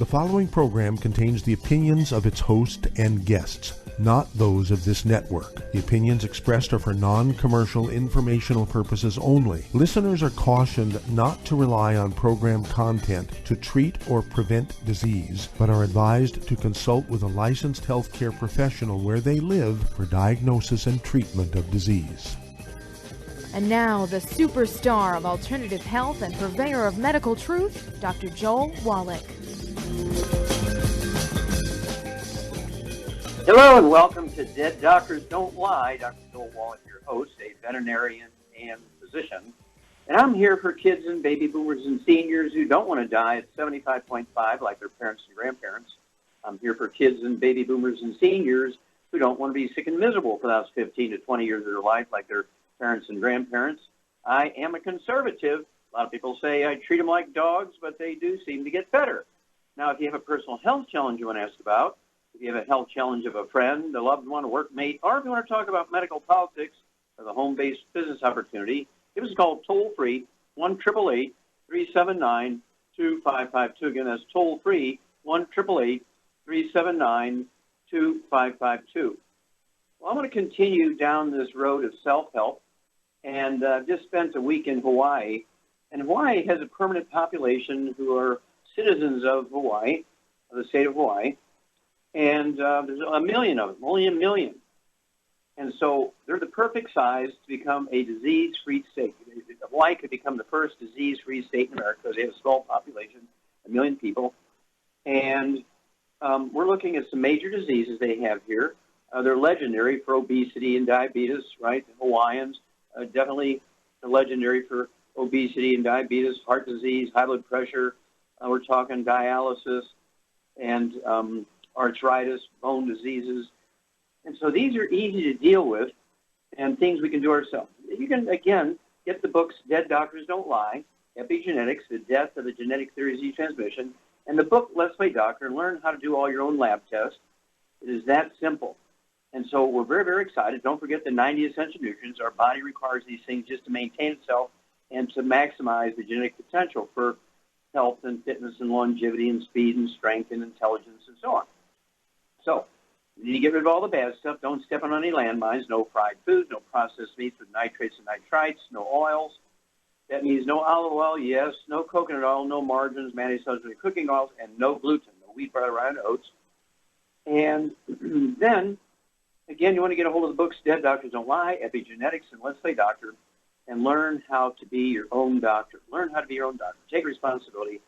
following program contains the opinions of its host and guests, not those of this network. The opinions expressed are for non-commercial informational purposes only. Listeners are cautioned not to rely on program content to treat or prevent disease, but are advised to consult with a licensed healthcare professional where they live for diagnosis and treatment of disease. And now, the superstar of alternative health and purveyor of medical truth, Dr. Joel Wallach. Hello and welcome to Dead Doctors Don't Lie. Dr. Joel Wallach, your host, a veterinarian and physician. And I'm here for kids and baby boomers and seniors who don't want to die at 75.5 like their parents and grandparents. I'm here for kids and baby boomers and seniors who don't want to be sick and miserable for the last 15 to 20 years of their life like their parents and grandparents. I am a conservative. A lot of people say I treat them like dogs, but they do seem to get better. Now, if you have a personal health challenge you want to ask about, if you have a health challenge of a friend, a loved one, a workmate, or if you want to talk about medical politics or the home-based business opportunity, give us a call toll-free, 1-888-379-2552. Again, that's toll-free, 1-888-379-2552. Well, I'm going to continue down this road of self-help, and just spent a week in Hawaii. And Hawaii has a permanent population who are citizens of Hawaii, of the state of Hawaii, and there's a million of them, only a million. And so they're the perfect size to become a disease-free state. Hawaii could become the first disease-free state in America because they have a small population, a million people. And we're looking at some major diseases they have here. They're legendary for obesity and diabetes, right? The Hawaiians definitely legendary for obesity and diabetes, heart disease, high blood pressure. We're talking dialysis and arthritis, bone diseases. And so these are easy to deal with and things we can do ourselves. You can, again, get the books Dead Doctors Don't Lie, Epigenetics, The Death of the Genetic Theory of Disease Transmission, and the book Let's Play Doctor, and learn how to do all your own lab tests. It is that simple. And so we're very, very excited. Don't forget the 90 essential nutrients. Our body requires these things just to maintain itself and to maximize the genetic potential for health and fitness and longevity and speed and strength and intelligence and so on. So you need to get rid of all the bad stuff. Don't step on any landmines. No fried foods, no processed meats with nitrates and nitrites, no oils. That means no olive oil, yes, no coconut oil, no margarines, mayonnaise, substitute cooking oils, and no gluten, no wheat, butter, rye, and oats. And then, again, you want to get a hold of the books Dead Doctors Don't Lie, Epigenetics, and Let's Play Doctor, and learn how to be your own doctor. Learn how to be your own doctor. Take responsibility.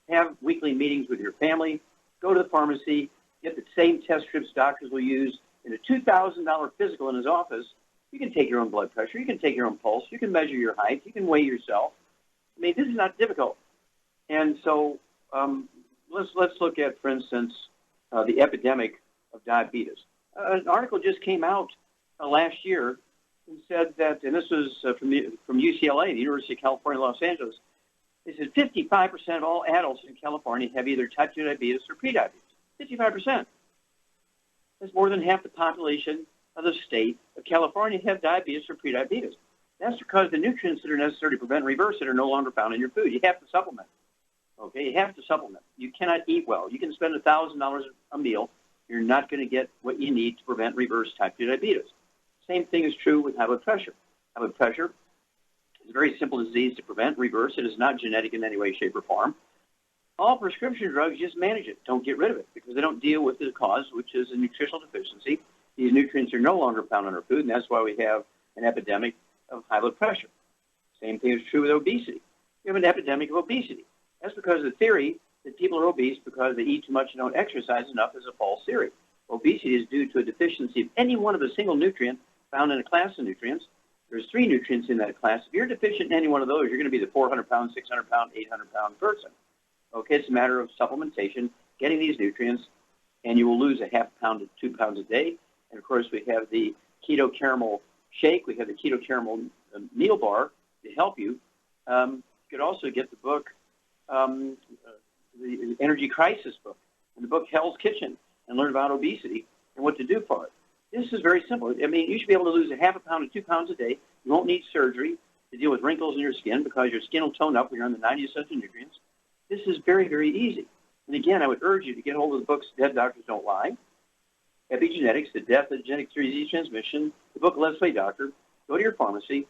Have weekly meetings with your family. Go to the pharmacy. Get the same test strips doctors will use in a $2,000 physical in his office. You can take your own blood pressure. You can take your own pulse. You can measure your height. You can weigh yourself. I mean, this is not difficult. And so let's look at, for instance, the epidemic of diabetes. An article just came out last year and said that, and this was from UCLA, the University of California, Los Angeles. They said 55% of all adults in California have either type 2 diabetes or prediabetes. 55%. That's more than half the population of the state of California have diabetes or prediabetes. That's because the nutrients that are necessary to prevent and reverse it are no longer found in your food. You have to supplement. Okay, you have to supplement. You cannot eat well. You can spend $1,000 a meal. You're not going to get what you need to prevent and reverse type 2 diabetes. Same thing is true with high blood pressure. High blood pressure is a very simple disease to prevent and reverse. It is not genetic in any way, shape, or form. All prescription drugs just manage it. Don't get rid of it because they don't deal with the cause, which is a nutritional deficiency. These nutrients are no longer found in our food, and that's why we have an epidemic of high blood pressure. Same thing is true with obesity. We have an epidemic of obesity. That's because the theory that people are obese because they eat too much and don't exercise enough is a false theory. Obesity is due to a deficiency of any one of a single nutrient found in a class of nutrients. There's 3 nutrients in that class. If you're deficient in any one of those, you're going to be the 400-pound, 600-pound, 800-pound person. Okay, it's a matter of supplementation, getting these nutrients, and you will lose a half pound to 2 pounds a day. And, of course, we have the keto caramel shake. We have the keto caramel meal bar to help you. You could also get the book, the Energy Crisis book, and the book Hell's Kitchen, and learn about obesity and what to do for it. This is very simple. I mean, you should be able to lose a half a pound to 2 pounds a day. You won't need surgery to deal with wrinkles in your skin because your skin will tone up when you're on the 90 essential nutrients. This is very, very easy. And again, I would urge you to get hold of the books, Dead Doctors Don't Lie, Epigenetics, The Death of Genetic Disease Transmission, the book Let's Play Doctor. Go to your pharmacy,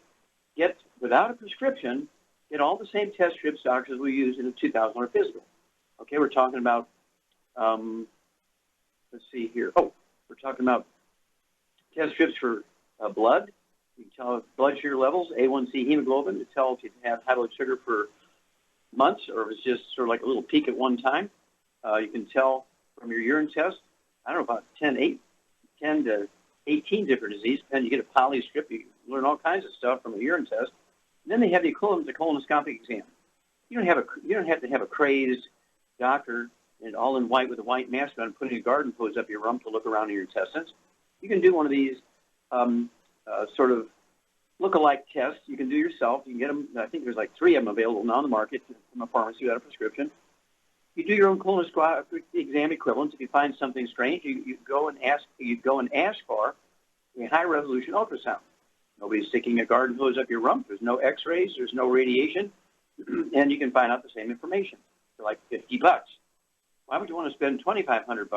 get, without a prescription, get all the same test strips doctors will use in a $2,000 physical. Okay, we're talking about, let's see here. Oh, we're talking about test strips for blood. You can tell blood sugar levels, A1C hemoglobin, to tell if you have high blood sugar for months or if it's just sort of like a little peak at one time. You can tell from your urine test, I don't know, about 10 to 18 different diseases. Then you get a poly strip. You learn all kinds of stuff from a urine test. And then they have the equivalent of the colonoscopic exam. You don't have to have a crazed doctor and all in white with a white mask on putting a garden hose up your rump to look around in your intestines. You can do one of these sort of look-alike tests. You can do yourself. You can get them. I think there's like 3 of them available now on the market from a pharmacy without a prescription. You do your own colonoscopic exam equivalent. If you find something strange, you go and ask for a high-resolution ultrasound. Nobody's sticking a garden hose up your rump. There's no X-rays. There's no radiation, and you can find out the same information for like $50. Why would you want to spend $2,500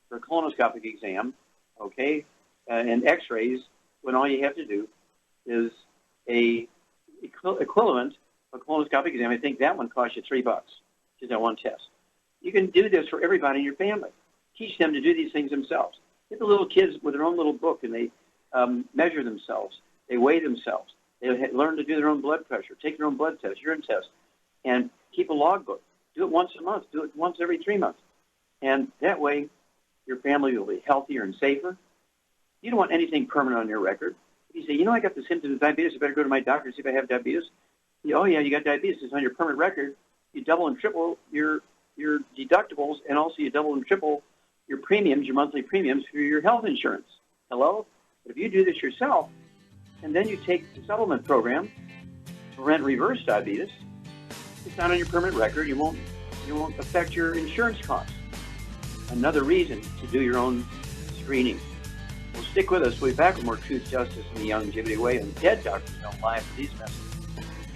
for a colonoscopic exam, okay, and X-rays when all you have to do is a equivalent of a colonoscopic exam? I think that one costs you $3, just that one test. You can do this for everybody in your family. Teach them to do these things themselves. Get the little kids with their own little book, and they measure themselves. They weigh themselves. They learn to do their own blood pressure, take their own blood test, urine test, and keep a logbook. Do it once a month. Do it once every 3 months. And that way, your family will be healthier and safer. You don't want anything permanent on your record. If you say, I got the symptoms of diabetes, I better go to my doctor and see if I have diabetes. Oh, yeah, you got diabetes. It's on your permanent record. You double and triple your deductibles, and also you double and triple your premiums, your monthly premiums for your health insurance. Hello? But if you do this yourself, and then you take the supplement program to prevent reverse diabetes, it's not on your permanent record. You won't affect your insurance costs. Another reason to do your own screening. Well, stick with us. We'll be back with more Truth, Justice, and the Longevity Way, and Dead Doctors Don't Lie for these messages.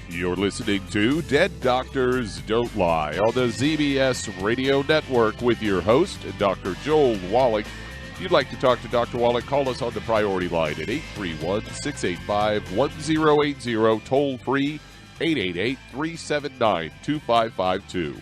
You're listening to Dead Doctors Don't Lie on the ZBS Radio Network with your host, Dr. Joel Wallach. If you'd like to talk to Dr. Wallach, call us on the priority line at 831-685-1080, toll free 888-379-2552.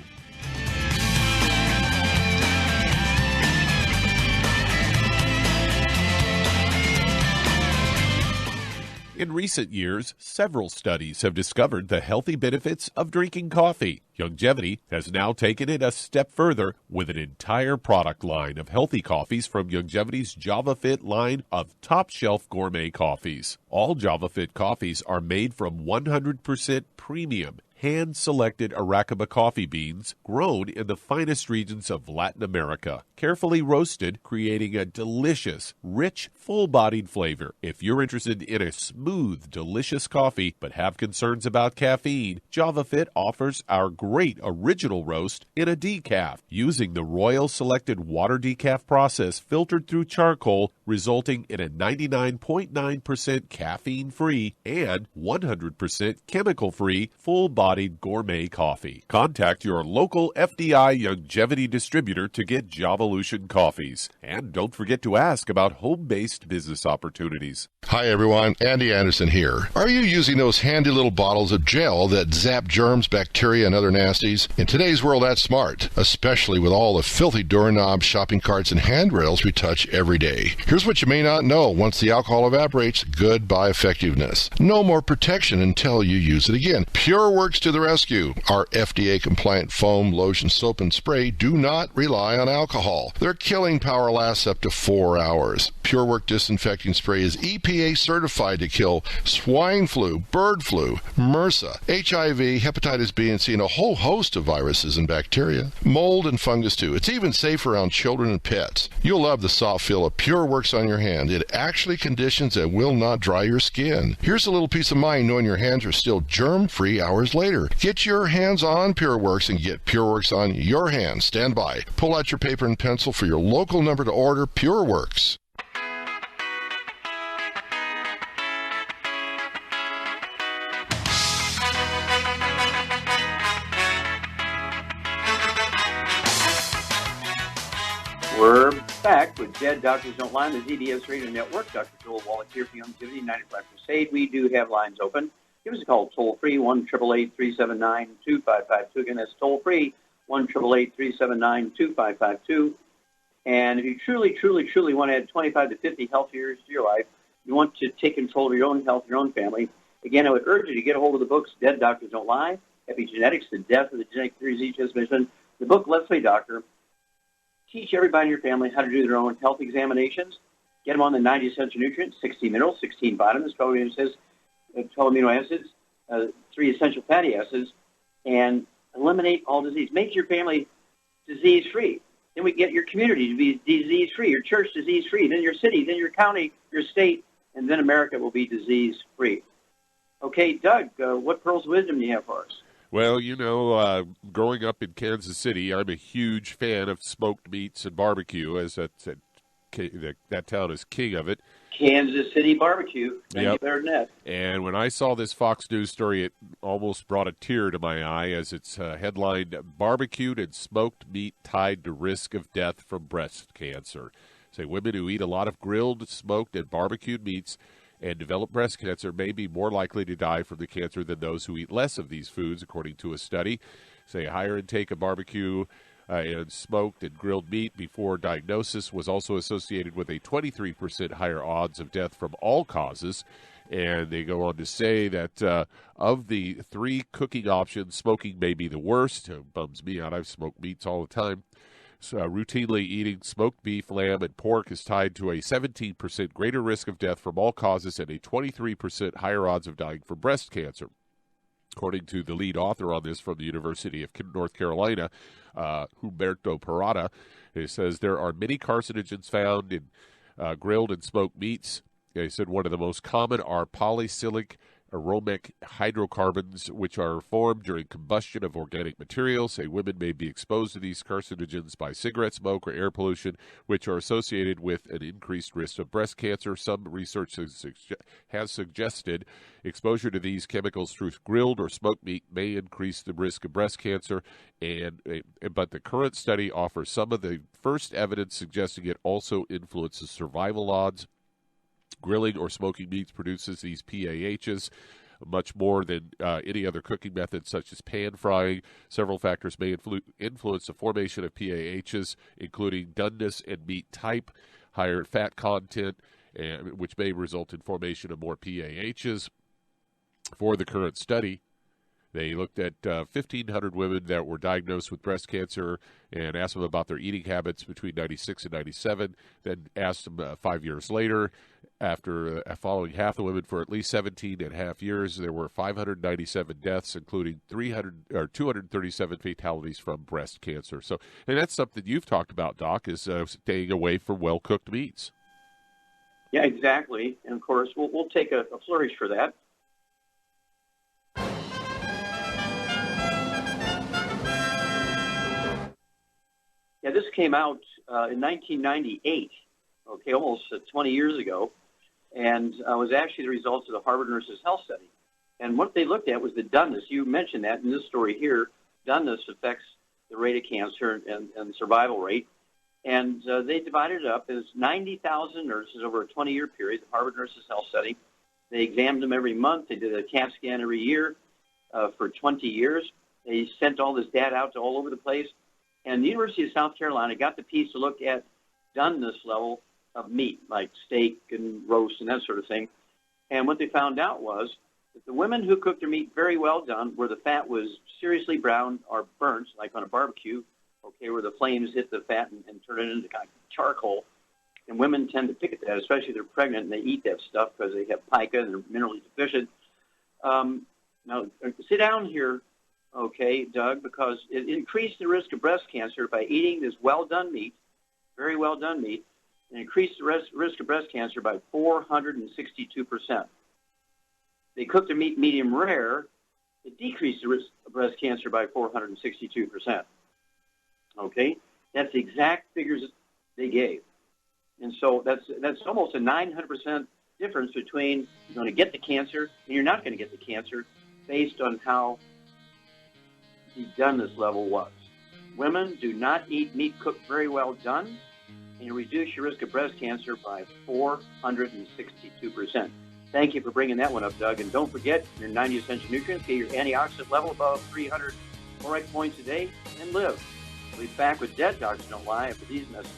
In recent years, several studies have discovered the healthy benefits of drinking coffee. Longevity has now taken it a step further with an entire product line of healthy coffees from Longevity's JavaFit line of top-shelf gourmet coffees. All JavaFit coffees are made from 100% premium, hand-selected Arabica coffee beans grown in the finest regions of Latin America, carefully roasted, creating a delicious, rich, full-bodied flavor. If you're interested in a smooth, delicious coffee but have concerns about caffeine, JavaFit offers our great original roast in a decaf, using the Royal Selected Water Decaf process filtered through charcoal, resulting in a 99.9% caffeine-free and 100% chemical-free, full-bodied gourmet coffee. Contact your local FDI Longevity distributor to get Javalution coffees. And don't forget to ask about home-based business opportunities. Hi everyone, Andy Anderson here. Are you using those handy little bottles of gel that zap germs, bacteria, and other nasties? In today's world, that's smart, especially with all the filthy doorknobs, shopping carts, and handrails we touch every day. Here's what you may not know. Once the alcohol evaporates, goodbye effectiveness. No more protection until you use it again. PureWorks to the rescue. Our FDA-compliant foam, lotion, soap, and spray do not rely on alcohol. Their killing power lasts up to 4 hours. PureWorks disinfecting spray is EPA certified to kill swine flu, bird flu, MRSA, HIV, hepatitis B and C, and a whole host of viruses and bacteria. Mold and fungus too. It's even safe around children and pets. You'll love the soft feel of PureWorks on your hand. It actually conditions and will not dry your skin. Here's a little peace of mind knowing your hands are still germ-free hours later. Get your hands on PureWorks and get PureWorks on your hands. Stand by. Pull out your paper and pencil for your local number to order PureWorks. We're back with Dead Doctors Don't Lie on the ZBS Radio Network. Dr. Joel Wallach here for Longevity 95 Crusade. We do have lines open. Give us a call toll-free, 1-888-379-2552. Again, that's toll-free, 1-888-379-2552. And if you truly want to add 25 to 50 health years to your life, you want to take control of your own health, your own family, again, I would urge you to get a hold of the books, Dead Doctors Don't Lie, Epigenetics, The Death of the Genetic Theories Each Has Mentioned, the book, Let's Play Doctor. Teach everybody in your family how to do their own health examinations. Get them on the 90 essential nutrients, 16 minerals, 16 vitamins, 12 amino acids, 3 essential fatty acids, and eliminate all disease. Make your family disease-free. Then we get your community to be disease-free, your church disease-free, then your city, then your county, your state, and then America will be disease-free. Okay, Doug, what pearls of wisdom do you have for us? Well, growing up in Kansas City, I'm a huge fan of smoked meats and barbecue, as that town is king of it. Kansas City barbecue. Thank you better than that. And when I saw this Fox News story, it almost brought a tear to my eye as it's headlined, Barbecued and Smoked Meat Tied to Risk of Death from Breast Cancer. Say women who eat a lot of grilled, smoked, and barbecued meats and develop breast cancer may be more likely to die from the cancer than those who eat less of these foods, according to a study. Say a higher intake of barbecue and smoked and grilled meat before diagnosis was also associated with a 23% higher odds of death from all causes. And they go on to say that of the 3 cooking options, smoking may be the worst. It bums me out. I've smoked meats all the time. So, routinely eating smoked beef, lamb, and pork is tied to a 17% greater risk of death from all causes and a 23% higher odds of dying from breast cancer. According to the lead author on this from the University of North Carolina, Humberto Parada, it says there are many carcinogens found in grilled and smoked meats. He said one of the most common are polycyclic aromatic hydrocarbons, which are formed during combustion of organic materials. Say women may be exposed to these carcinogens by cigarette smoke or air pollution, which are associated with an increased risk of breast cancer. Some research has suggested exposure to these chemicals through grilled or smoked meat may increase the risk of breast cancer, but the current study offers some of the first evidence suggesting it also influences survival odds. Grilling or smoking meats produces these PAHs much more than any other cooking method, such as pan frying. Several factors may influence the formation of PAHs, including doneness and meat type, higher fat content, which may result in formation of more PAHs. For the current study, they looked at 1,500 women that were diagnosed with breast cancer and asked them about their eating habits between 96 and 97, then asked them 5 years later. After following half the women for at least 17 and a half years, there were 597 deaths, including 237 fatalities from breast cancer. So, and that's something you've talked about, Doc, is staying away from well-cooked meats. Yeah, exactly. And, of course, we'll take a flourish for that. Yeah, this came out in 1998, okay, almost 20 years ago, and was actually the results of the Harvard Nurses Health Study. And what they looked at was the doneness. You mentioned that in this story here. Doneness affects the rate of cancer and survival rate. And they divided it up as 90,000 nurses over a 20-year period, the Harvard Nurses Health Study. They examined them every month. They did a CAT scan every year for 20 years. They sent all this data out to all over the place. And the University of South Carolina got the piece to look at doneness level of meat, like steak and roast and that sort of thing. And what they found out was that the women who cooked their meat very well done, where the fat was seriously brown or burnt, like on a barbecue, okay, where the flames hit the fat and turn it into kind of charcoal. And women tend to pick at that, especially if they're pregnant and they eat that stuff because they have pica and they're minerally deficient. Now, sit down here, okay, Doug, because it increased the risk of breast cancer by eating this well-done meat, very well-done meat, and increased the risk of breast cancer by 462%. They cooked the meat medium rare, it decreased the risk of breast cancer by 462%. Okay? That's the exact figures they gave. And so that's almost a 900% difference between you're going to get the cancer and you're not going to get the cancer based on how the doneness level was. Women do not eat meat cooked very well done. and you reduce your risk of breast cancer by 462%. Thank you for bringing that one up, Doug. And don't forget your 90 essential nutrients. Get your antioxidant level above 300 ORAC points a day and live. We'll be back with Dead Doctors Don't Lie after these messages.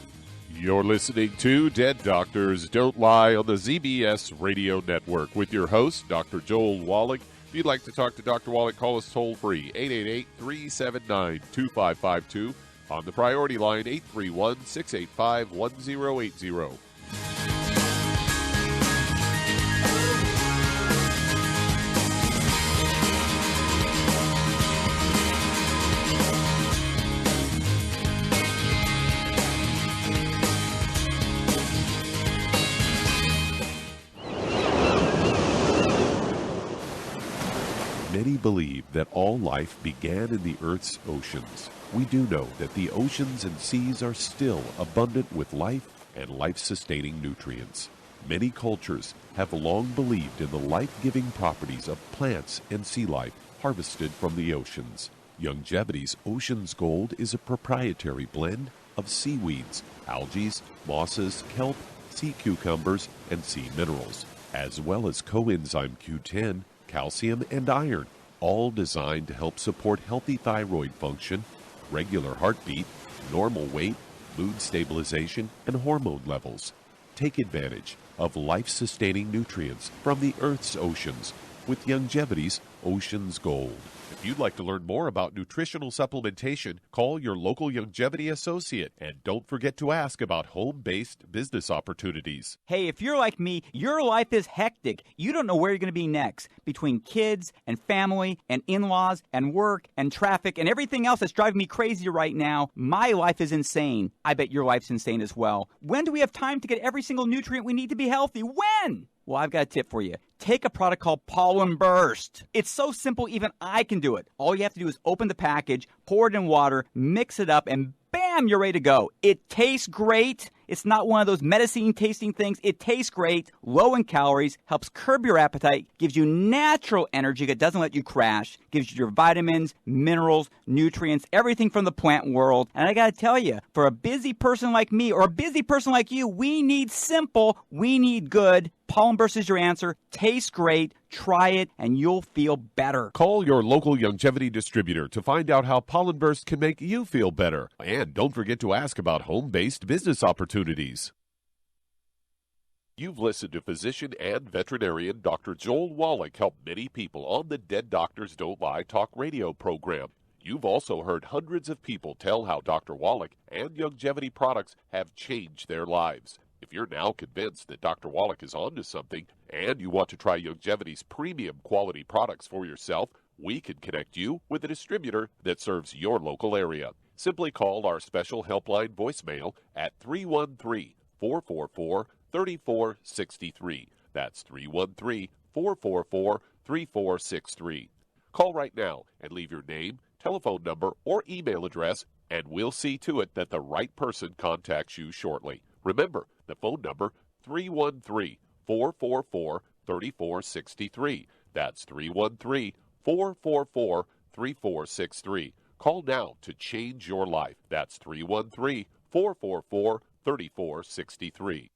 You're listening to Dead Doctors Don't Lie on the ZBS Radio Network with your host, Dr. Joel Wallach. If you'd like to talk to Dr. Wallach, call us toll-free, 888-379-2552. On the priority line, 831-685-1080. Many believe that all life began in the Earth's oceans. We do know that the oceans and seas are still abundant with life and life-sustaining nutrients. Many cultures have long believed in the life-giving properties of plants and sea life harvested from the oceans. Youngevity's Ocean's Gold is a proprietary blend of seaweeds, algae, mosses, kelp, sea cucumbers, and sea minerals, as well as coenzyme Q10, calcium, and iron, all designed to help support healthy thyroid function, regular heartbeat, normal weight, mood stabilization, and hormone levels. Take advantage of life-sustaining nutrients from the Earth's oceans with Youngevity's Ocean's Gold. If you'd like to learn more about nutritional supplementation, call your local Youngevity associate, and don't forget to ask about home-based business opportunities. Hey, if you're like me, your life is hectic. You don't know where you're going to be next. Between kids and family and in-laws and work and traffic and everything else that's driving me crazy right now, my life is insane. I bet your life's insane as well. When do we have time to get every single nutrient we need to be healthy? When? Well, I've got a tip for you. Take a product called Pollen Burst. It's so simple, even I can do it. All you have to do is open the package, pour it in water, mix it up, and bam, you're ready to go. It tastes great. It's not one of those medicine-tasting things. It tastes great, low in calories, helps curb your appetite, gives you natural energy that doesn't let you crash, gives you your vitamins, minerals, nutrients, everything from the plant world. And I got to tell you, for a busy person like me or a busy person like you, we need simple, we need good. Pollen Burst is your answer. Tastes great. Try it, and you'll feel better. Call your local Youngevity distributor to find out how Pollen Burst can make you feel better. And don't forget to ask about home-based business opportunities. You've listened to physician and veterinarian Dr. Joel Wallach help many people on the Dead Doctors Don't Lie talk radio program. You've also heard hundreds of people tell how Dr. Wallach and Youngevity products have changed their lives. If you're now convinced that Dr. Wallach is onto something and you want to try Youngevity's premium quality products for yourself, we can connect you with a distributor that serves your local area. Simply call our special helpline voicemail at 313-444-3463. That's 313-444-3463. Call right now and leave your name, telephone number, or email address, and we'll see to it that the right person contacts you shortly. Remember, the phone number, 313-444-3463. That's 313-444-3463. Call now to change your life. That's 313-444-3463.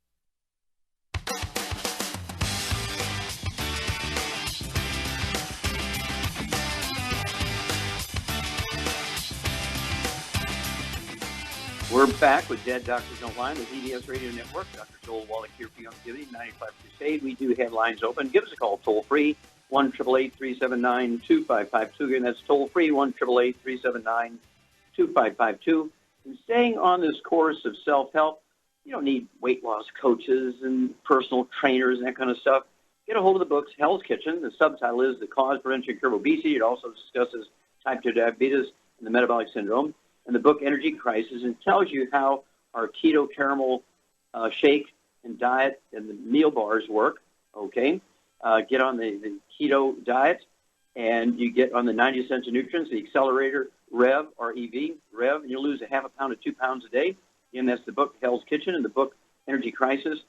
We're back with Dead Doctors Don't Lie on the ZBS Radio Network. Dr. Joel Wallach here for Youngevity, 95 Crusade. We do have lines open. Give us a call toll-free, 1-888-379-2552. Again, that's toll-free, 1-888-379-2552. And staying on this course of self-help, you don't need weight loss coaches and personal trainers and that kind of stuff. Get a hold of the books, Hell's Kitchen. The subtitle is The Cause, Prevention, and Cure of Obesity. It also discusses type 2 diabetes and the metabolic syndrome. And the book Energy Crisis, and tells you how our keto caramel shake and diet and the meal bars work. Okay, get on the keto diet, and you get on the 90 essential nutrients, the accelerator Rev, R-E-V, Rev, and you'll lose a half a pound to 2 pounds a day. Again, that's the book Hell's Kitchen and the book Energy Crisis,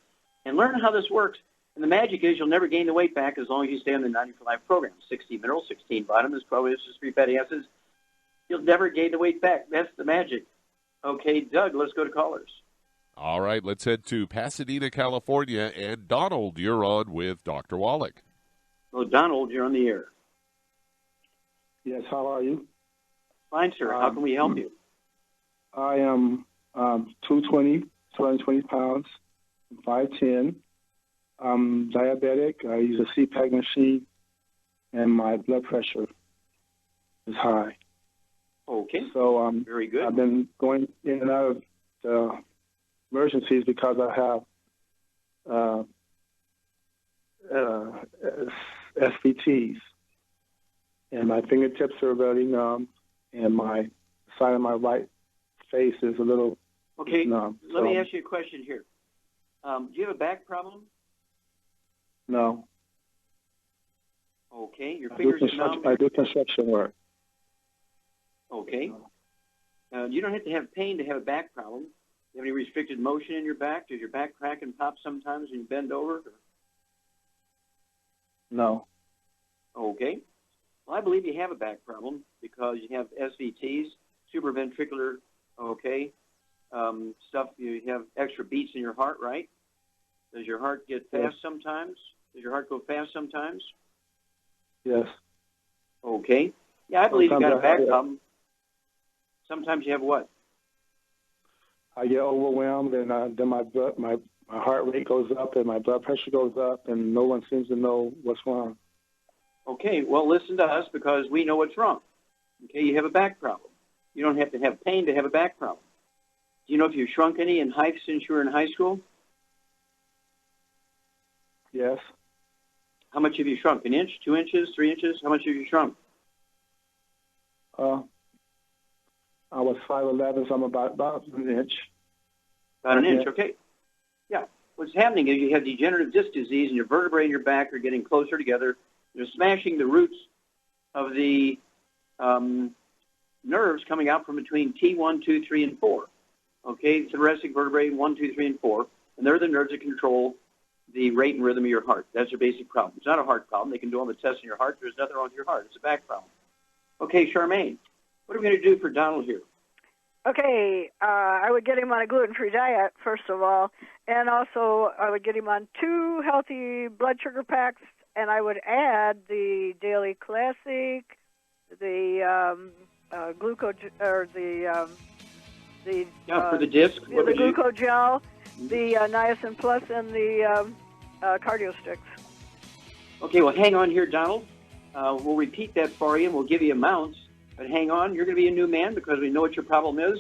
and learn how this works. And the magic is you'll never gain the weight back as long as you stay on the 90 for Life program. 16 minerals, 16 vitamins, probiotics, 3 fatty acids. You'll never gain the weight back. That's the magic. Okay, Doug, let's go to callers. All right, let's head to Pasadena, California. And Donald, you're on with Dr. Wallach. Well, Donald, you're on the air. Yes, how are you? Fine, sir. How can we help you? I am 220 pounds, 5'10". I'm diabetic. I use a CPAP machine, and my blood pressure is high. Okay. So very good. I've been going in and out of the emergencies because I have SVTs, and my fingertips are very numb, and my side of my right face is a little numb. Let me ask you a question here. Do you have a back problem? No. Okay. Your fingers are numb. I do construction work. Okay. You don't have to have pain to have a back problem. Do you have any restricted motion in your back? Does your back crack and pop sometimes when you bend over? No. Okay. Well, I believe you have a back problem because you have SVTs, supraventricular, stuff. You have extra beats in your heart, right? Does your heart get fast sometimes? Does your heart go fast sometimes? Yes. Okay. Yeah, I believe you got a back problem. Sometimes you have what? I get overwhelmed, and then my heart rate goes up, and my blood pressure goes up, and no one seems to know what's wrong. Okay, well, listen to us because we know what's wrong. Okay, you have a back problem. You don't have to have pain to have a back problem. Do you know if you've shrunk any in height since you were in high school? Yes. How much have you shrunk? An inch, 2 inches, 3 inches? How much have you shrunk? I was 5'11", so I'm about an inch. About an inch, okay. Yeah. What's happening is you have degenerative disc disease, and your vertebrae in your back are getting closer together. You're smashing the roots of the nerves coming out from between T1, 2, 3, and 4. Okay, thoracic vertebrae 1, 2, 3, and 4, and they're the nerves that control the rate and rhythm of your heart. That's your basic problem. It's not a heart problem. They can do all the tests in your heart. There's nothing wrong with your heart. It's a back problem. Okay, Charmaine, what are we going to do for Donald here? Okay, I would get him on a gluten-free diet, first of all, and also I would get him on 2 healthy blood sugar packs, and I would add the Daily Classic, the glucose, or the for the disc, the glucogel, the niacin plus, and the cardio sticks. Okay, well, hang on here, Donald. We'll repeat that for you, and we'll give you amounts. But hang on, you're going to be a new man because we know what your problem is.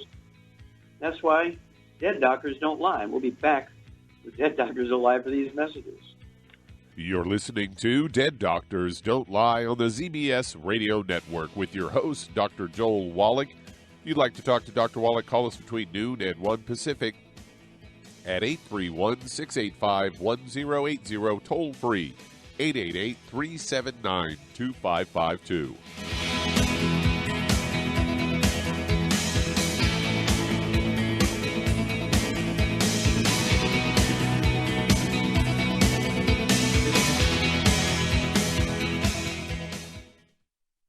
That's why Dead Doctors Don't Lie. We'll be back with Dead Doctors Don't Lie for these messages. You're listening to Dead Doctors Don't Lie on the ZBS Radio Network with your host, Dr. Joel Wallach. If you'd like to talk to Dr. Wallach, call us between noon and 1 Pacific at 831-685-1080, toll free, 888-379-2552.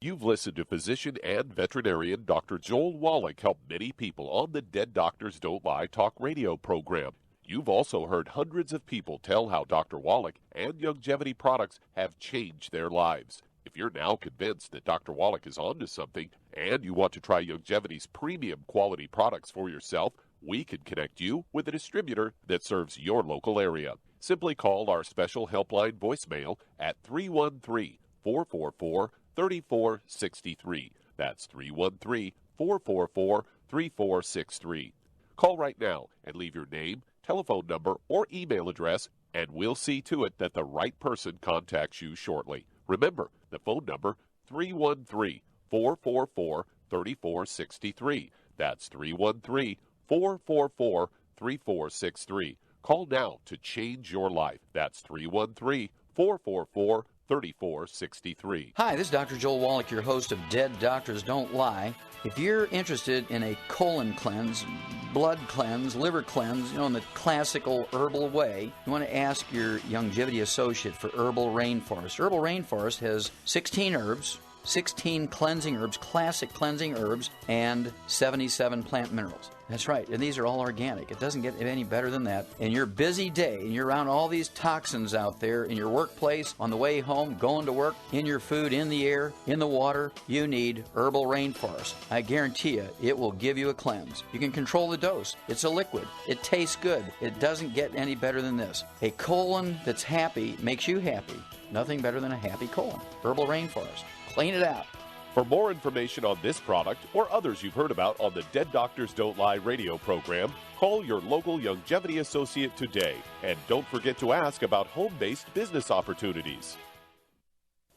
You've listened to physician and veterinarian Dr. Joel Wallach help many people on the Dead Doctors Don't Lie talk radio program. You've also heard hundreds of people tell how Dr. Wallach and Youngevity products have changed their lives. If you're now convinced that Dr. Wallach is onto something and you want to try Youngevity's premium quality products for yourself, we can connect you with a distributor that serves your local area. Simply call our special helpline voicemail at 313-444-3463. That's 313-444-3463. Call right now and leave your name, telephone number, or email address, and we'll see to it that the right person contacts you shortly. Remember, the phone number, 313-444-3463. That's 313-444-3463. Call now to change your life. That's 313-444-3463. Hi, this is Dr. Joel Wallach, your host of Dead Doctors Don't Lie. If you're interested in a colon cleanse, blood cleanse, liver cleanse, in the classical herbal way, you want to ask your Youngevity associate for Herbal Rainforest. Herbal Rainforest has 16 herbs, 16 cleansing herbs, classic cleansing herbs, and 77 plant minerals. That's right. And these are all organic. It doesn't get any better than that. In your busy day, and you're around all these toxins out there in your workplace, on the way home, going to work, in your food, in the air, in the water, you need Herbal Rainforest. I guarantee you, it will give you a cleanse. You can control the dose. It's a liquid. It tastes good. It doesn't get any better than this. A colon that's happy makes you happy. Nothing better than a happy colon. Herbal Rainforest. Clean it out. For more information on this product or others you've heard about on the Dead Doctors Don't Lie radio program, call your local Longevity associate today. And don't forget to ask about home-based business opportunities.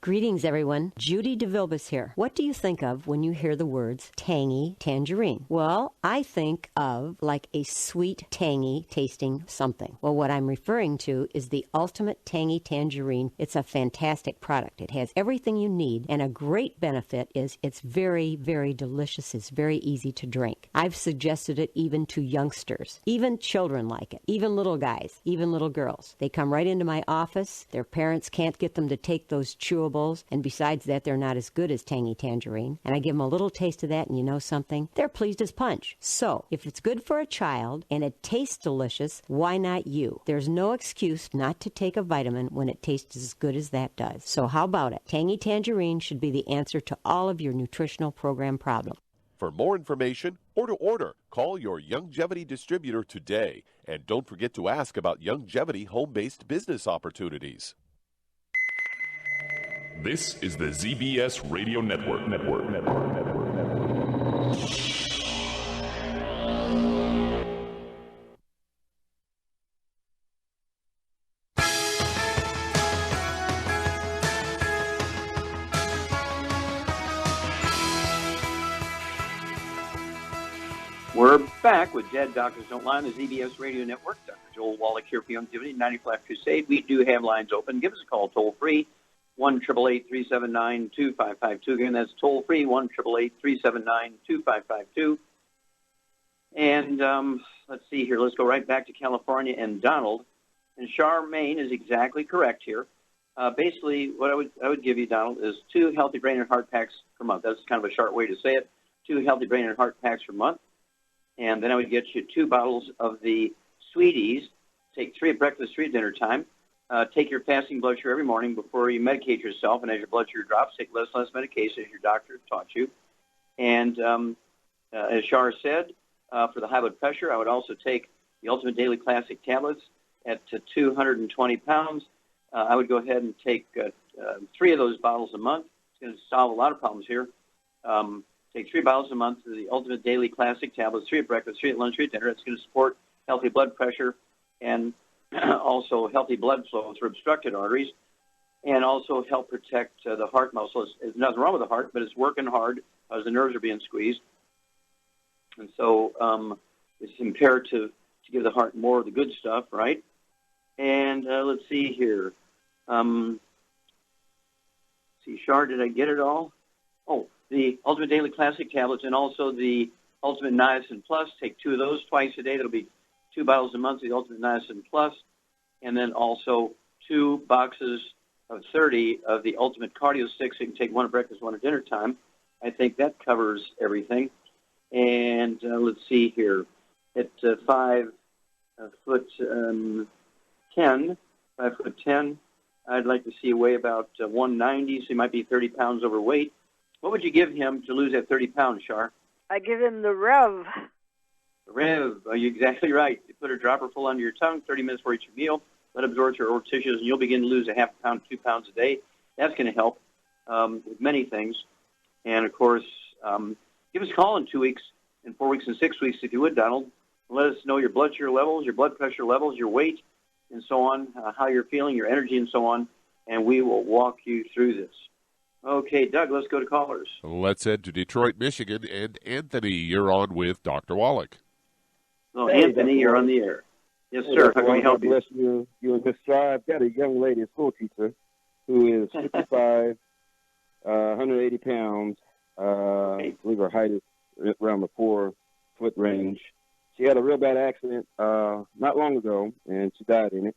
Greetings, everyone. Judy DeVilbus here. What do you think of when you hear the words tangy tangerine? Well, I think of like a sweet, tangy tasting something. Well, what I'm referring to is the Ultimate Tangy Tangerine. It's a fantastic product. It has everything you need, and a great benefit is it's very, very delicious. It's very easy to drink. I've suggested it even to youngsters. Even children like it. Even little guys. Even little girls. They come right into my office. Their parents can't get them to take those chewables, and besides that, they're not as good as Tangy Tangerine. And I give them a little taste of that, and you know something? They're pleased as punch. So, if it's good for a child and it tastes delicious, why not you? There's no excuse not to take a vitamin when it tastes as good as that does. So how about it? Tangy Tangerine should be the answer to all of your nutritional program problems. For more information or to order, call your Longevity distributor today. And don't forget to ask about Longevity home-based business opportunities. This is the ZBS Radio Network. We're back with Dead Doctors Don't Lie on the ZBS Radio Network. Dr. Joel Wallach here for Longevity 95 Crusade. We do have lines open. Give us a call toll-free, 1-888-379-2552. Again, that's toll-free, 1-888-379-2552. And let's see here. Let's go right back to California and Donald. And Charmaine is exactly correct here. Basically, what I would give you, Donald, is 2 healthy brain and heart packs per month. That's kind of a short way to say it. 2 healthy brain and heart packs per month. And then I would get you 2 bottles of the Sweeties. Take 3 at breakfast, 3 at dinner time. Take your fasting blood sugar every morning before you medicate yourself. And as your blood sugar drops, take less and less medication as your doctor taught you. And as Shar said, for the high blood pressure, I would also take the Ultimate Daily Classic tablets at 220 pounds. I would go ahead and take 3 of those bottles a month. It's going to solve a lot of problems here. Take 3 bottles a month of the Ultimate Daily Classic tablets, 3 at breakfast, 3 at lunch, 3 at dinner. It's going to support healthy blood pressure and also healthy blood flow through obstructed arteries, and also help protect the heart muscle. There's nothing wrong with the heart, but it's working hard as the nerves are being squeezed. And so it's imperative to give the heart more of the good stuff, right? And let's see here. Shar, did I get it all? Oh, the Ultimate Daily Classic tablets and also the Ultimate Niacin Plus. Take 2 of those twice a day. That'll be 2 bottles a month of the Ultimate Niacin Plus. And then also 2 boxes of 30 of the Ultimate Cardio Sticks. You can take 1 at breakfast, 1 at dinner time. I think that covers everything. And let's see here. At 5'10", I'd like to see you weigh about 190, so you might be 30 pounds overweight. What would you give him to lose that 30 pounds, Shar? I give him the Rev. Rev, you're exactly right. You put a dropper full under your tongue, 30 minutes for each meal. Let it absorb your oral tissues, and you'll begin to lose a half pound, 2 pounds a day. That's going to help with many things. And, of course, give us a call in 2 weeks, in 4 weeks, and 6 weeks, if you would, Donald. Let us know your blood sugar levels, your blood pressure levels, your weight, and so on, how you're feeling, your energy, and so on, and we will walk you through this. Okay, Doug, let's go to callers. Let's head to Detroit, Michigan, and Anthony, you're on with Dr. Wallach. Oh, hey, Anthony, you're on the air. Yes, sir. How can we help you? Bless you. You and Miss Star. I've got a young lady, a school teacher, who is 55, 180 pounds. I believe her height is around the 4-foot range. She had a real bad accident not long ago, and she died in it.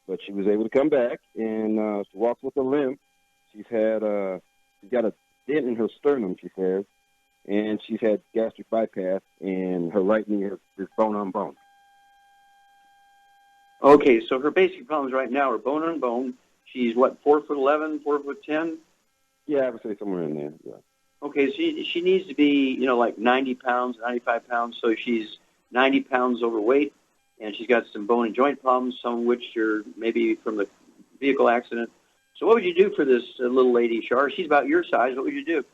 But she was able to come back, and she walks with a limp. She's got a dent in her sternum, she says, and she's had gastric bypass, and her right knee is bone on bone. Okay, so her basic problems right now are bone on bone. She's, 4'11", 4'10"? Yeah, I would say somewhere in there, yeah. Okay, so she needs to be, like 90 pounds, 95 pounds, so she's 90 pounds overweight, and she's got some bone and joint problems, some of which are maybe from the vehicle accident. So what would you do for this little lady, Shar? She's about your size. What would you do?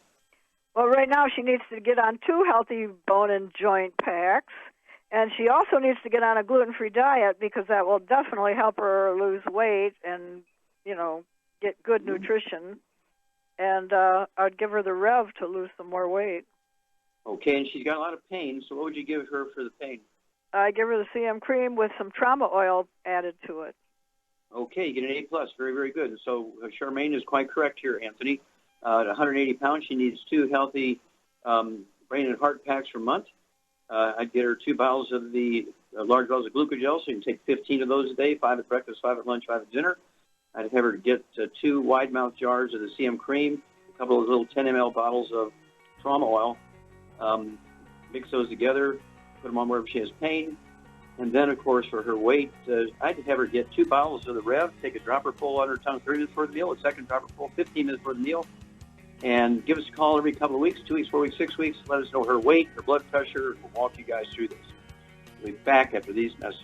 Well, right now she needs to get on 2 healthy bone and joint packs, and she also needs to get on a gluten-free diet because that will definitely help her lose weight and, get good nutrition. And I'd give her the Rev to lose some more weight. Okay, and she's got a lot of pain, so what would you give her for the pain? I give her the CM cream with some trauma oil added to it. Okay, you get an A+. Very, very good. And so Charmaine is quite correct here, Anthony. At 180 pounds, she needs 2 healthy brain and heart packs per month. I'd get her 2 bottles of the large bottles of glucogel, so you can take 15 of those a day, 5 at breakfast, 5 at lunch, 5 at dinner. I'd have her get 2 wide-mouth jars of the CM cream, a couple of little 10 ml bottles of trauma oil. Mix those together, put them on wherever she has pain. And then, of course, for her weight, I'd have her get 2 bottles of the Rev, take a dropper full on her tongue 30 minutes before the meal, a second dropper full 15 minutes before the meal, and give us a call every couple of weeks, 2 weeks, 4 weeks, 6 weeks. Let us know her weight, her blood pressure. We'll walk you guys through this. We'll be back after these messages.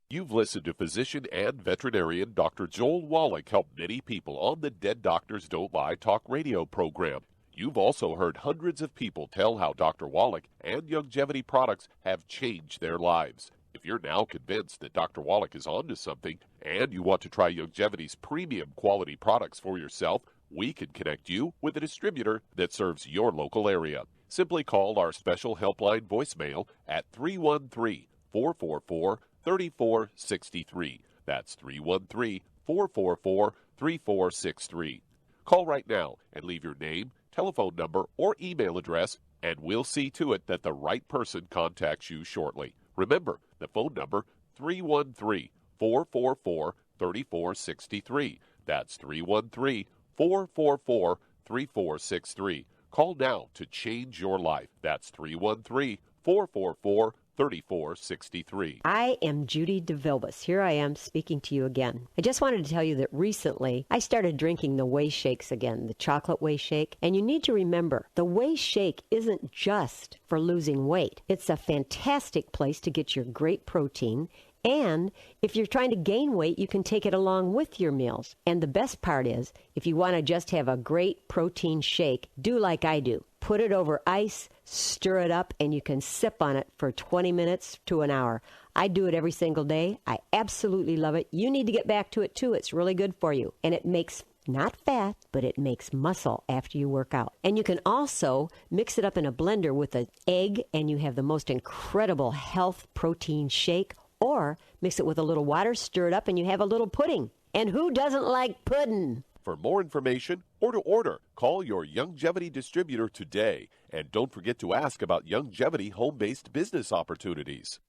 You've listened to physician and veterinarian Dr. Joel Wallach help many people on the Dead Doctors Don't Lie talk radio program. You've also heard hundreds of people tell how Dr. Wallach and Youngevity products have changed their lives. If you're now convinced that Dr. Wallach is onto something and you want to try Youngevity's premium quality products for yourself, we can connect you with a distributor that serves your local area. Simply call our special helpline voicemail at 313-444-3463. That's 313-444-3463. Call right now and leave your name, telephone number, or email address, and we'll see to it that the right person contacts you shortly. Remember, the phone number, 313-444-3463. That's 313-444-3463. Call now to change your life. That's 313-444-3463. 3463. I am Judy DeVilbus. Here I am speaking to you again. I just wanted to tell you that recently I started drinking the Whey Shakes again, the chocolate Whey Shake. And you need to remember, the Whey Shake isn't just for losing weight. It's a fantastic place to get your great protein. And if you're trying to gain weight, you can take it along with your meals. And the best part is, if you want to just have a great protein shake, do like I do. Put it over ice, stir it up, and you can sip on it for 20 minutes to an hour. I do it every single day. I absolutely love it. You need to get back to it, too. It's really good for you. And it makes not fat, but it makes muscle after you work out. And you can also mix it up in a blender with an egg, and you have the most incredible health protein shake. Or mix it with a little water, stir it up, and you have a little pudding. And who doesn't like pudding? For more information or to order, call your Youngevity distributor today. And don't forget to ask about Youngevity home-based business opportunities.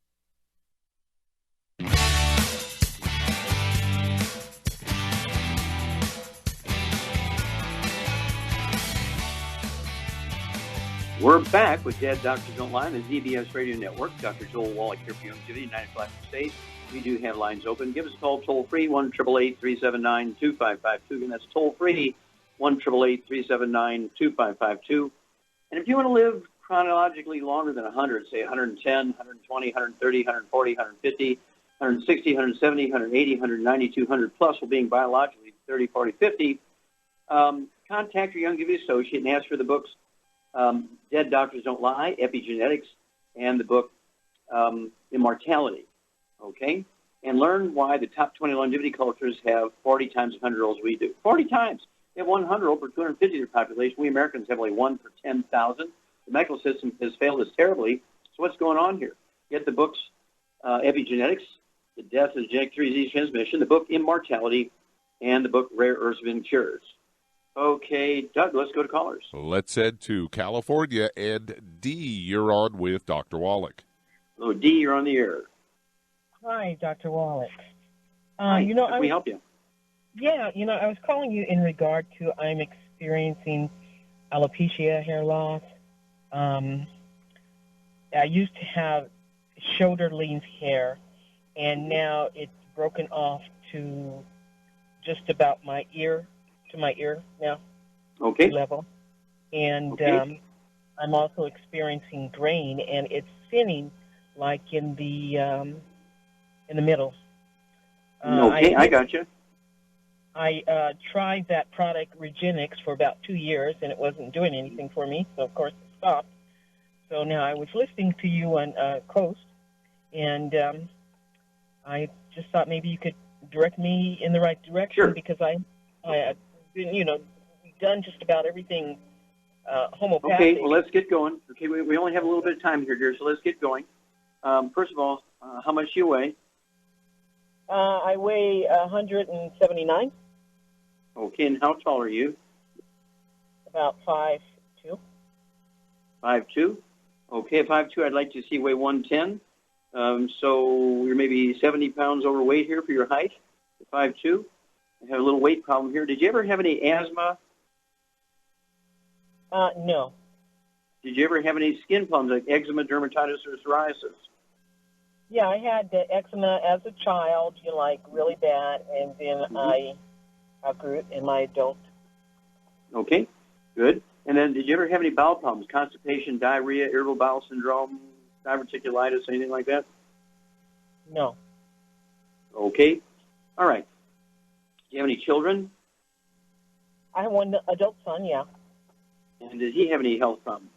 We're back with Dead Doctors Don't Lie on the ZBS Radio Network. Dr. Joel Wallach here for Youngevity, United Flat State. We do have lines open. Give us a call toll-free, 1-888-379-2552. Again, that's toll-free, 1-888-379-2552. And if you want to live chronologically longer than 100, say 110, 120, 130, 140, 150, 160, 170, 180, 190, 200 plus, while being biologically 30, 40, 50, contact your Youngevity associate and ask for the books Dead Doctors Don't Lie, Epigenetics, and the book Immortality, okay? And learn why the top 20 longevity cultures have 40 times 100-year-olds we do. 40 times. They have 100-year-old per 250 of their population. We Americans have only 1 per 10,000. The medical system has failed us terribly. So what's going on here? Get the books Epigenetics, The Death of Genetic Disease Transmission, the book Immortality, and the book Rare Earths and Cures. Okay, Doug, let's go to callers. Let's head to California. And D, you're on with Dr. Wallach. Hello, D, you're on the air. Hi, Dr. Wallach. Hi, how can we help you? Yeah, I was calling you in regard to I'm experiencing alopecia, hair loss. I used to have shoulder length hair, and now it's broken off to just about my ear now. Okay. Level. And okay. I'm also experiencing graying, and it's thinning like in the middle. Okay, I got you. I tried that product, Regenix, for about 2 years, and it wasn't doing anything for me, so of course it stopped. So now I was listening to you on Coast, and I just thought maybe you could direct me in the right direction. Sure. Because I've been, done just about everything homeopathic. Okay, well, let's get going. Okay, we only have a little bit of time here, dear, so let's get going. First of all, how much do you weigh? I weigh 179. Okay, and how tall are you? About 5'2". 5'2"? Okay, 5'2", I'd like to see you weigh 110. So you're maybe 70 pounds overweight here for your height, 5'2". I have a little weight problem here. Did you ever have any asthma? No. Did you ever have any skin problems like eczema, dermatitis, or psoriasis? Yeah, I had eczema as a child, really bad, and then I outgrew it in my adult. Okay, good. And then did you ever have any bowel problems, constipation, diarrhea, irritable bowel syndrome, diverticulitis, anything like that? No. Okay. All right. Do you have any children? I have one adult son, yeah. And does he have any health problems?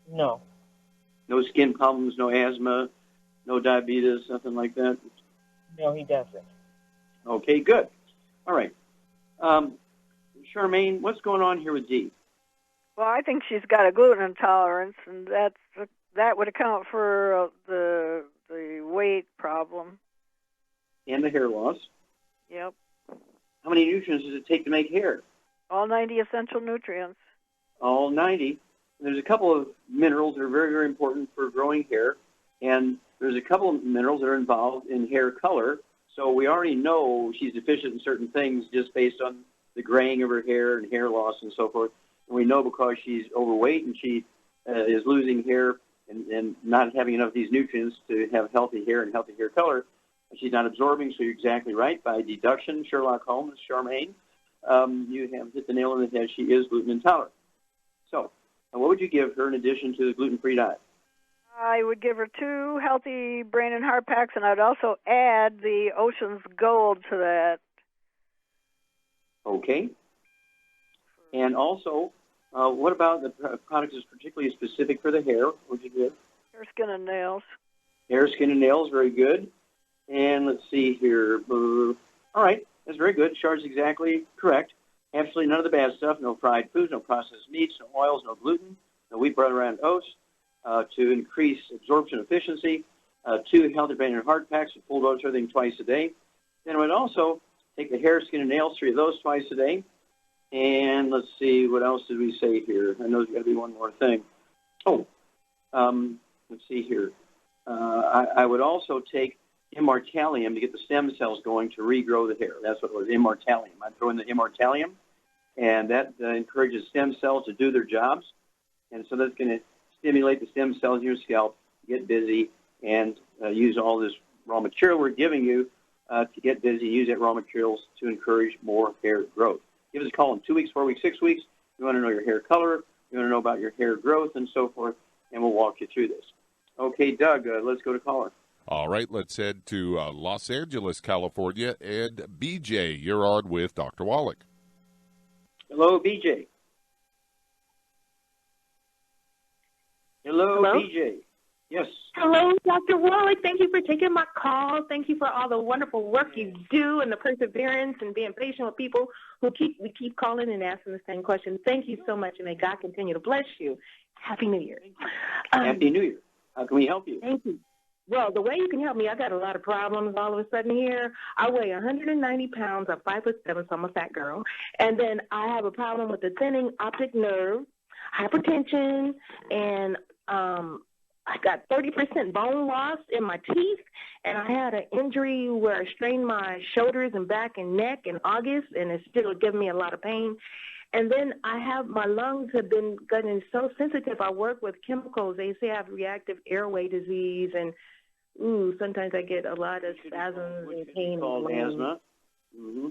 No. No skin problems, no asthma, no diabetes, nothing like that? No, he doesn't. Okay, good. All right. Charmaine, what's going on here with Dee? Well, I think she's got a gluten intolerance, and that would account for the weight problem. And the hair loss. Yep. How many nutrients does it take to make hair? All 90 essential nutrients. All 90. There's a couple of minerals that are very, very important for growing hair, and there's a couple of minerals that are involved in hair color. So we already know she's deficient in certain things just based on the graying of her hair and hair loss and so forth. And we know because she's overweight and she is losing hair and not having enough of these nutrients to have healthy hair and healthy hair color, she's not absorbing. So you're exactly right. By deduction, Sherlock Holmes, Charmaine, you have hit the nail on the head. She is gluten intolerant. So what would you give her in addition to the gluten-free diet? I would give her 2 healthy brain and heart packs, and I'd also add the Ocean's Gold to that. Okay. And also, what about the product that's particularly specific for the hair? What would you give? Hair, skin, and nails. Hair, skin, and nails, very good. And let's see here. All right, that's very good. Char's exactly correct. Absolutely none of the bad stuff. No fried foods, no processed meats, no oils, no gluten, no wheat, butter, and oats to increase absorption efficiency. 2 healthy brain and heart packs, a full dose of everything twice a day. Then I would also take the hair, skin, and nails, 3 of those twice a day. And let's see, what else did we say here? I know there's got to be one more thing. Let's see here. I would also take immortalium to get the stem cells going to regrow the hair. That's what it was, immortalium. I'd throw in the immortalium, and that encourages stem cells to do their jobs. And so that's going to stimulate the stem cells in your scalp, get busy, and use all this raw material we're giving you to get busy, use that raw materials to encourage more hair growth. Give us a call in 2 weeks, 4 weeks, 6 weeks. You want to know your hair color, you want to know about your hair growth, and so forth, and we'll walk you through this. Okay, Doug, let's go to caller. All right, let's head to Los Angeles, California, and BJ, you're on with Dr. Wallach. Hello, BJ. Hello, BJ. Yes. Hello, Dr. Wallach. Thank you for taking my call. Thank you for all the wonderful work you do and the perseverance and being patient with people who keep calling and asking the same question. Thank you so much, and may God continue to bless you. Happy New Year. Happy New Year. How can we help you? Thank you. Well, the way you can help me, I got a lot of problems all of a sudden here. I weigh 190 pounds. I'm 5'7", so I'm a fat girl. And then I have a problem with the thinning optic nerve, hypertension, and I got 30% bone loss in my teeth. And I had an injury where I strained my shoulders and back and neck in August, and it's still giving me a lot of pain. And then my lungs have been getting so sensitive. I work with chemicals. They say I have reactive airway disease, and sometimes I get a lot of spasms and pain. Called asthma. Mm-hmm.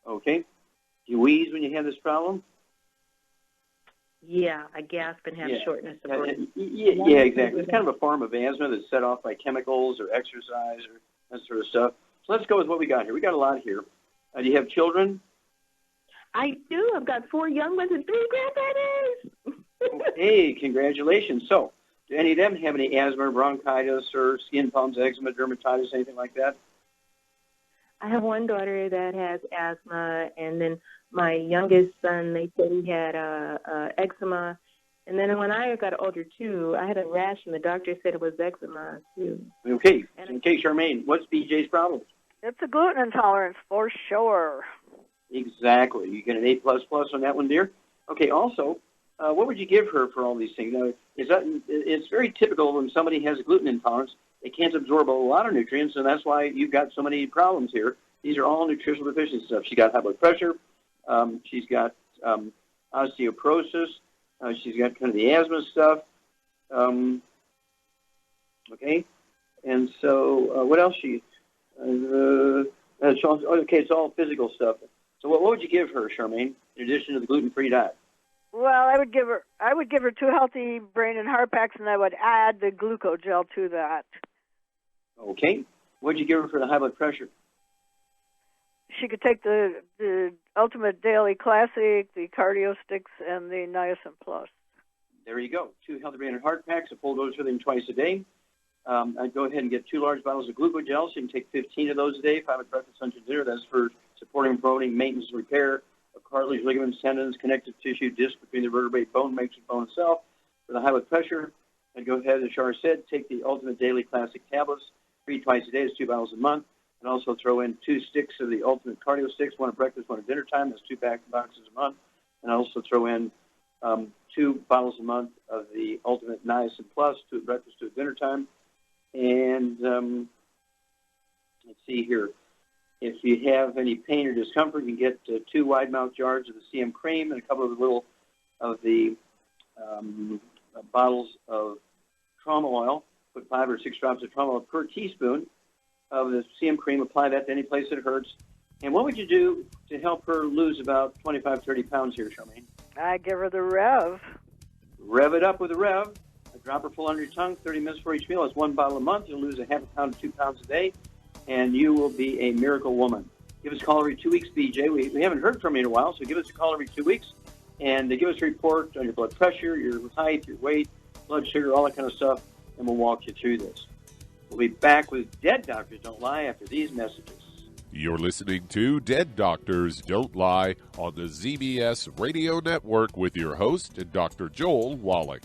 Okay. Do you wheeze when you have this problem? Yeah, I gasp and have shortness of breath. Yeah, exactly. It's kind of a form of asthma that's set off by chemicals or exercise or that sort of stuff. So let's go with what we got here. We got a lot here. Do you have children? I do. I've got 4 young ones and 3 grandbabies. Hey, congratulations. So, do any of them have any asthma, bronchitis, or skin problems, eczema, dermatitis, anything like that? I have one daughter that has asthma, and then my youngest son, they said he had eczema. And then when I got older, too, I had a rash, and the doctor said it was eczema, too. Okay. Charmaine, what's BJ's problem? It's a gluten intolerance for sure. Exactly. You get an A++ on that one, dear. Okay, also, what would you give her for all these things? Now, it's very typical when somebody has a gluten intolerance, they can't absorb a lot of nutrients, and that's why you've got so many problems here. These are all nutritional deficiency stuff. She's got high blood pressure. She's got osteoporosis. She's got kind of the asthma stuff. Okay. And so what else? It's all physical stuff. So what would you give her, Charmaine, in addition to the gluten-free diet? Well, I would give her 2 healthy brain and heart packs, and I would add the glucogel to that. Okay. What would you give her for the high blood pressure? She could take the Ultimate Daily Classic, the Cardio Sticks, and the Niacin Plus. There you go. 2 healthy brain and heart packs, a full dose of them twice a day. I'd go ahead and get 2 large bottles of glucogel, so you can take 15 of those a day, 5 at breakfast, lunch, and dinner. That's for supporting and promoting maintenance and repair of cartilage, ligaments, tendons, connective tissue, disc between the vertebrae, bone matrix, bone itself. For the high blood pressure, I'd go ahead, as Char said, take the Ultimate Daily Classic tablets, 3 twice a day. It's 2 bottles a month. And also throw in 2 sticks of the Ultimate Cardio Sticks, 1 at breakfast, 1 at dinner time. That's 2 boxes a month. And also throw in 2 bottles a month of the Ultimate Niacin Plus, 2 at breakfast, 2 at dinner time. And let's see here. If you have any pain or discomfort, you can get 2 wide-mouth jars of the CM cream and a couple of the bottles of trauma oil. Put 5 or 6 drops of trauma oil per teaspoon of the CM cream. Apply that to any place that hurts. And what would you do to help her lose about 25, 30 pounds here, Charmaine? I give her the Rev. Rev it up with the Rev. A dropper full under your tongue, 30 minutes for each meal. That's 1 bottle a month. You'll lose a half a pound to 2 pounds a day, and you will be a miracle woman. Give us a call every 2 weeks, BJ. We haven't heard from you in a while, so give us a call every 2 weeks, and give us a report on your blood pressure, your height, your weight, blood sugar, all that kind of stuff, and we'll walk you through this. We'll be back with Dead Doctors Don't Lie after these messages. You're listening to Dead Doctors Don't Lie on the ZBS Radio Network with your host, Dr. Joel Wallach.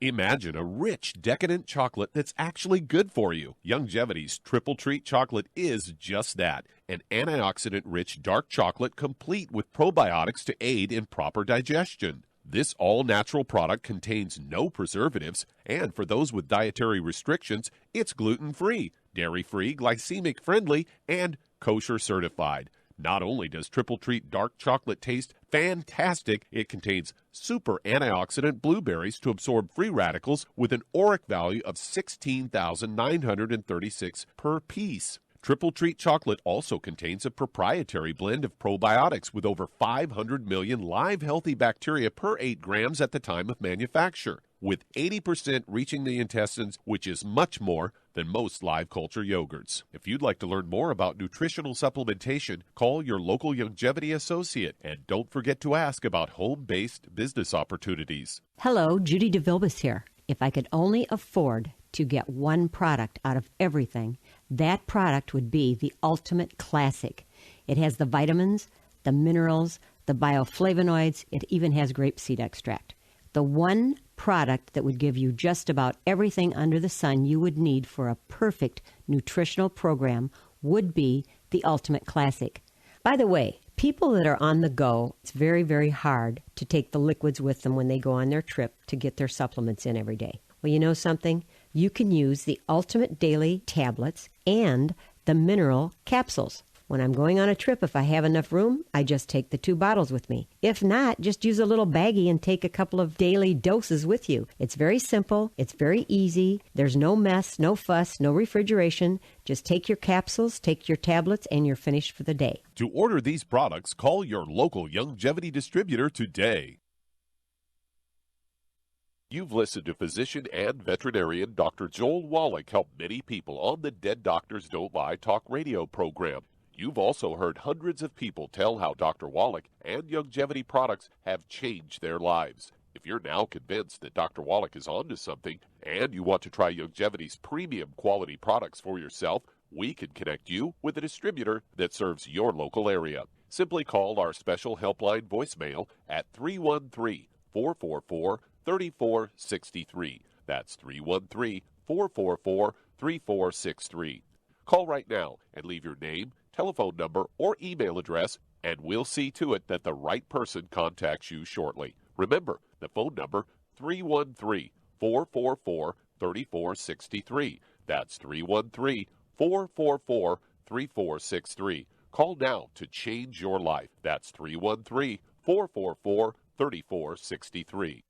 Imagine a rich, decadent chocolate that's actually good for you. Youngevity's Triple Treat Chocolate is just that, an antioxidant-rich dark chocolate complete with probiotics to aid in proper digestion. This all-natural product contains no preservatives, and for those with dietary restrictions, it's gluten-free, dairy-free, glycemic-friendly, and kosher certified. Not only does Triple Treat Dark Chocolate taste fantastic, it contains super antioxidant blueberries to absorb free radicals with an ORAC value of 16,936 per piece. Triple Treat Chocolate also contains a proprietary blend of probiotics with over 500 million live healthy bacteria per 8 grams at the time of manufacture. with 80% reaching the intestines, which is much more than most live culture yogurts. If you'd like to learn more about nutritional supplementation, call your local Youngevity associate, and don't forget to ask about home-based business opportunities. Hello, Judy DeVilbus here. If I could only afford to get one product out of everything, that product would be the Ultimate Classic. It has the vitamins, the minerals, the bioflavonoids. It even has grapeseed extract. The one product that would give you just about everything under the sun you would need for a perfect nutritional program would be the Ultimate Classic. By the way, people that are on the go, it's very, very hard to take the liquids with them when they go on their trip to get their supplements in every day. Well, you know something? You can use the Ultimate Daily tablets and the mineral capsules. When I'm going on a trip, if I have enough room, I just take the 2 bottles with me. If not, just use a little baggie and take a couple of daily doses with you. It's very simple. It's very easy. There's no mess, no fuss, no refrigeration. Just take your capsules, take your tablets, and you're finished for the day. To order these products, call your local Youngevity distributor today. You've listened to physician and veterinarian Dr. Joel Wallach help many people on the Dead Doctors Don't Lie talk radio program. You've also heard hundreds of people tell how Dr. Wallach and Youngevity products have changed their lives. If you're now convinced that Dr. Wallach is onto something and you want to try Youngevity's premium quality products for yourself, we can connect you with a distributor that serves your local area. Simply call our special helpline voicemail at 313-444-3463. That's 313-444-3463. Call right now and leave your name, telephone number, or email address, and we'll see to it that the right person contacts you shortly. Remember, the phone number, 313-444-3463. That's 313-444-3463. Call now to change your life. That's 313-444-3463.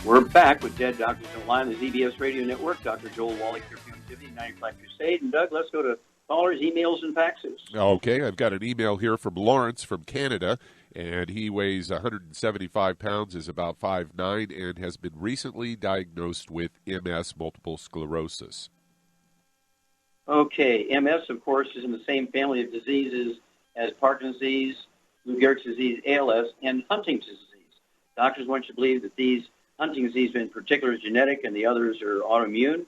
We're back with Dead Doctors Don't Lie on the ZBS Radio Network. Dr. Joel Wallach here from Youngevity, 95 Crusade. And Doug, let's go to callers, emails, and faxes. Okay, I've got an email here from Lawrence from Canada, and he weighs 175 pounds, is about 5'9", and has been recently diagnosed with MS, multiple sclerosis. Okay, MS, of course, is in the same family of diseases as Parkinson's disease, Lou Gehrig's disease, ALS, and Huntington's disease. Doctors want you to believe that these Huntington's disease in particular is genetic and the others are autoimmune,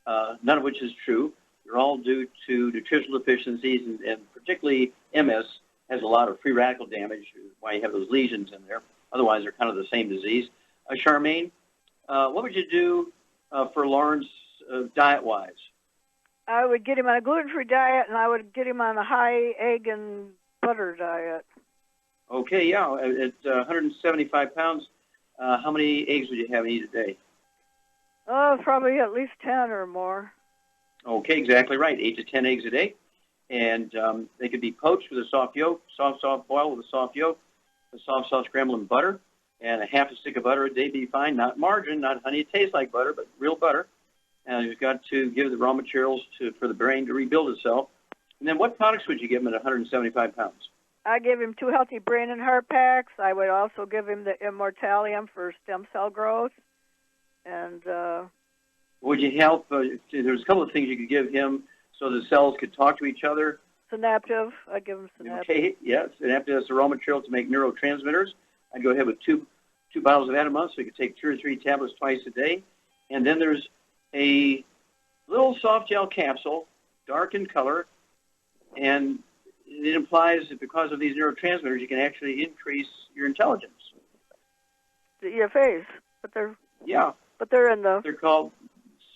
none of which is true. They're all due to nutritional deficiencies, and particularly MS has a lot of free radical damage, why you have those lesions in there. Otherwise, they're kind of the same disease. Charmaine, what would you do for Lawrence diet-wise? I would get him on a gluten-free diet, and I would get him on a high egg and butter diet. Okay, yeah, at 175 pounds, how many eggs would you have and eat a day? Oh, probably at least 10 or more. Okay, exactly right, 8 to 10 eggs a day. And they could be poached with a soft yolk, soft boil with a soft yolk, a soft scrambled in butter, and a half a stick of butter a day be fine. Not margarine, not honey. It tastes like butter, but real butter. And you've got to give the raw materials for the brain to rebuild itself. And then what products would you give him at 175 pounds? I give him 2 healthy brain and heart packs. I would also give him the Immortalium for stem cell growth. And would you help? There's a couple of things you could give him so the cells could talk to each other. Synaptive. I'd give him Synaptive. Okay, yes. Synaptive has the raw material to make neurotransmitters. I'd go ahead with two bottles of that a month, so you could take 2 or 3 tablets twice a day. And then there's a little soft gel capsule, dark in color, and it implies that because of these neurotransmitters, you can actually increase your intelligence. The EFAs, but they're in the. They're called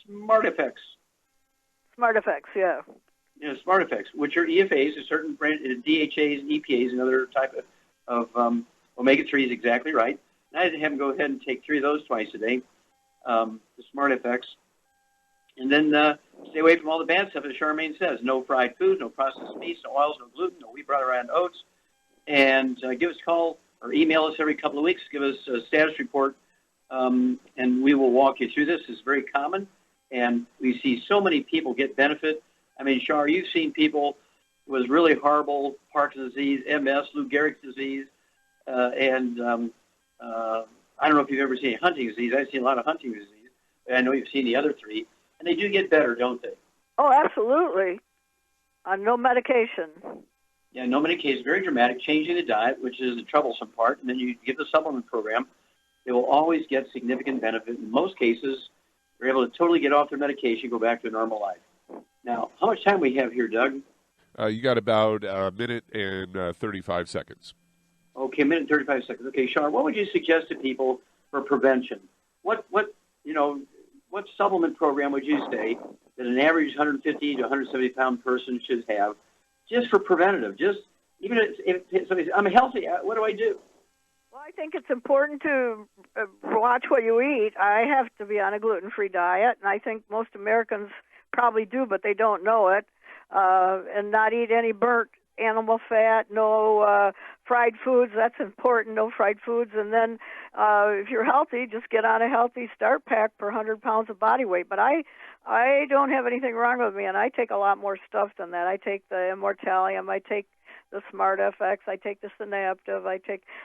Smart Effects. Smart Effects, yeah. Yeah, Smart Effects, which are EFAs, a certain brand, DHAs, EPAs, another type of omega-3s, exactly right. And I'd have them go ahead and take 3 of those twice a day, the Smart Effects. And then stay away from all the bad stuff, as Charmaine says. No fried food, no processed meats, no oils, no gluten, no wheat, bran, and oats. And give us a call or email us every couple of weeks. Give us a status report, and we will walk you through this. It's very common, and we see so many people get benefit. I mean, Shar, you've seen people with really horrible Parkinson's disease, MS, Lou Gehrig's disease, and I don't know if you've ever seen Huntington's disease. I've seen a lot of Huntington's disease. I know you've seen the other three, and they do get better, don't they? Oh, absolutely. On no medication. Yeah, no medication. Very dramatic. Changing the diet, which is the troublesome part, and then you give the supplement program. They will always get significant benefit. In most cases, they're able to totally get off their medication, go back to a normal life. Now, how much time we have here, Doug? You got about a minute and 35 seconds. Okay, a minute and 35 seconds. Okay, Shar, what would you suggest to people for prevention? What supplement program would you say that an average 150 to 170 pound person should have, just for preventative? Just even if somebody says, I'm healthy, what do I do? Well, I think it's important to watch what you eat. I have to be on a gluten-free diet, and I think most Americans probably do, but they don't know it. And not eat any burnt animal fat, no fried foods. That's important, no fried foods. And then if you're healthy, just get on a healthy start pack per 100 pounds of body weight. But I don't have anything wrong with me, and I take a lot more stuff than that. I take the Immortalium, I take the Smart FX, I take the Synaptive,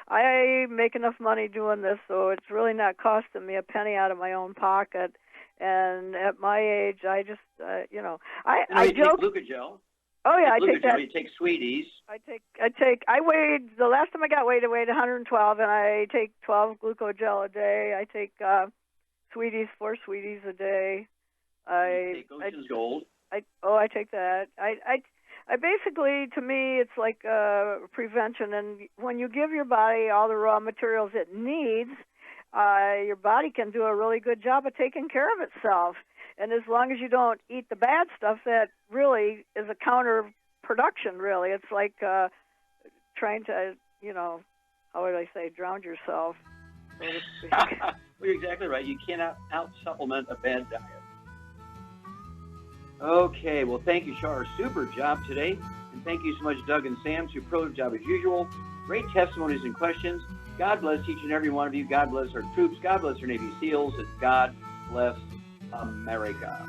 I make enough money doing this, so it's really not costing me a penny out of my own pocket. And at my age, I just, I joke. Take Glucogel. Oh yeah, I take that. You take Sweeties. I weighed, the last time I got weighed, I weighed 112, and I take 12 Glucogel a day. I take Sweeties, 4 Sweeties a day. Take Ocean's Gold. I take that. I basically, to me, it's like prevention, and when you give your body all the raw materials it needs, your body can do a really good job of taking care of itself. And as long as you don't eat the bad stuff, that really is a counterproduction, really. It's like trying to, how would I say, drown yourself, so to speak. Well, you're exactly right. You cannot out-supplement a bad diet. Okay, well, thank you, Shar. Super job today. And thank you so much, Doug and Sam. Superb job as usual. Great testimonies and questions. God bless each and every one of you. God bless our troops. God bless our Navy SEALs. And God bless America.